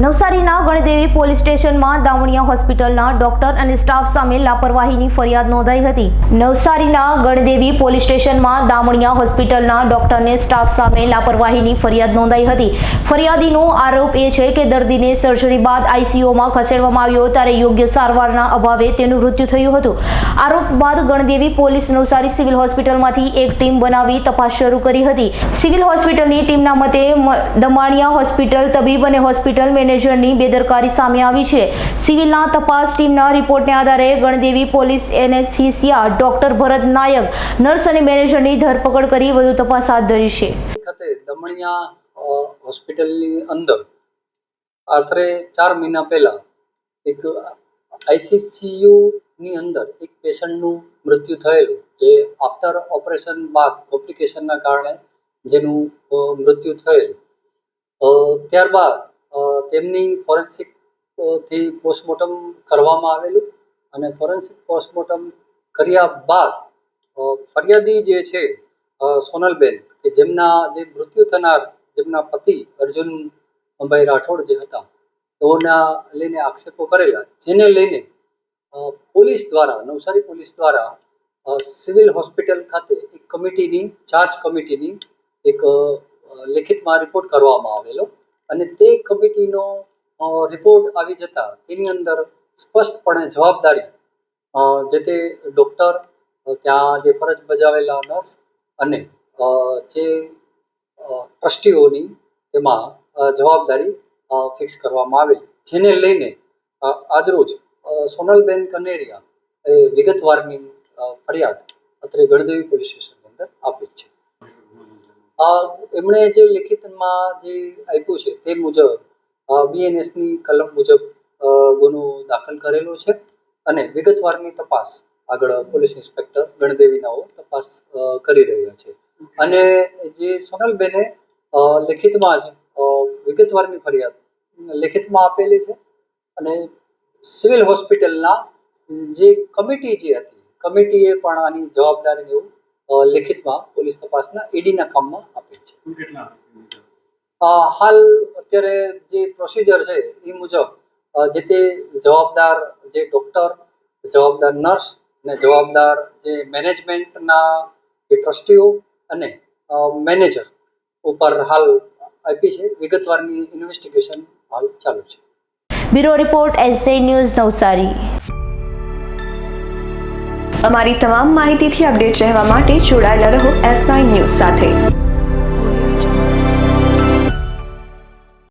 નવસારીના ગણદેવી પોલીસ સ્ટેશનમાં દામણિયા હોસ્પિટલના ડોક્ટર અને સ્ટાફ સામે લાપરવાહીની ફરિયાદ નોંધાઈ હતી। નવસારીના ગણદેવી પોલીસ સ્ટેશનમાં દામણિયા હોસ્પિટલના ડોક્ટર અને સ્ટાફ સામે લાપરવાહીની ફરિયાદ નોંધાઈ હતી। ફરિયાદીનો આરોપ એ છે કે દર્દીને સર્જરી બાદ આઈસીયુમાં ખસેડવામાં આવ્યો ત્યારે યોગ્ય સારવારના અભાવે તેનું મૃત્યુ થયું હતું। આરોપ બાદ ગણદેવી પોલીસ નવસારી સિવિલ હોસ્પિટલમાંથી એક ટીમ બનાવી તપાસ શરૂ કરી હતી। સિવિલ હોસ્પિટલની ટીમના મતે દામણિયા હોસ્પિટલ તબીબ અને હોસ્પિટલ મેનેજરની બેદરકારી સામે આવી છે। સિવિલના તપાસ ટીમના રિપોર્ટને આધારે ગણદેવી પોલીસ એનેસ્થેસિયા ડોક્ટર ભરત નાયક નર્સ અને મેનેજરની ધરપકડ કરી વધુ તપાસ હાથ ધરી છે। દમણિયા હોસ્પિટલની અંદર આશરે 4 મહિના પહેલા એક આઈસીસીયુ ની અંદર એક પેશન્ટનું મૃત્યુ થયેલું, જે આફ્ટર ઓપરેશન બાદ કોમ્પ્લિકેશનના કારણે જેનું મૃત્યુ થયેલું। ત્યારબાદ તેમની ફોરેન્સિક થી પોસ્ટમોર્ટમ કરવામાં આવેલું અને ફોરેન્સિક પોસ્ટમોર્ટમ કર્યા બાદ ફરિયાદી જે છે સોનલબેન, કે જેમના જે મૃત્યુ થનાર જેમના પતિ અર્જુનભાઈ રાઠોડ જે હતા, તેઓના લઈને આક્ષેપો કરેલા, જેને લઈને પોલીસ દ્વારા, નવસારી પોલીસ દ્વારા સિવિલ હોસ્પિટલ ખાતે એક કમિટીની, જાંચ કમિટીની એક લેખિતમાં રિપોર્ટ કરવામાં આવેલો અને તે કમિટીનો રિપોર્ટ આવી જતા તેની અંદર સ્પષ્ટપણે જવાબદારી જે તે ડૉક્ટર, ત્યાં જે ફરજ બજાવેલા નર્સ અને જે ટ્રસ્ટીઓની તેમાં જવાબદારી ફિક્સ કરવામાં આવેલી, જેને લઈને આજરોજ સોનલબેન કનેરિયા એ વિગતવારની ફરિયાદ અત્રે ગણદેવી પોલીસ સ્ટેશનની અંદર આપી છે। એમણે જે લેખિતમાં જે આપ્યું છે તે મુજબ બીએનએસની કલમ મુજબ ગુનો દાખલ કરેલો છે અને વિગતવારની તપાસ આગળ પોલીસ ઇન્સ્પેક્ટર ગણદેવીનાઓ તપાસ કરી રહ્યા છે। અને જે સોનલબેને લેખિતમાં જ વિગતવારની ફરિયાદ લેખિતમાં આપેલી છે અને સિવિલ હોસ્પિટલના જે કમિટી જે હતી, કમિટીએ પણ આની જવાબદારીને એવું લેખિતમાં પોલીસ તપાસના ઈડીના કામમાં આપેલ છે। હાલ અત્યારે જે પ્રોસિજર છે એ મુજબ જે તે જવાબદાર જે ડૉક્ટર, જવાબદાર નર્સ અને જવાબદાર જે મેનેજમેન્ટના જે ટ્રસ્ટીઓ અને મેનેજર ઉપર હાલ આપી છે। વિગતવારની ઇન્વેસ્ટિગેશન હાલ ચાલુ છે। Bureau report SA news Navsari. અમારી તમામ માહિતીથી અપડેટ રહેવા માટે જોડાયેલા રહો S9 ન્યૂઝ સાથે।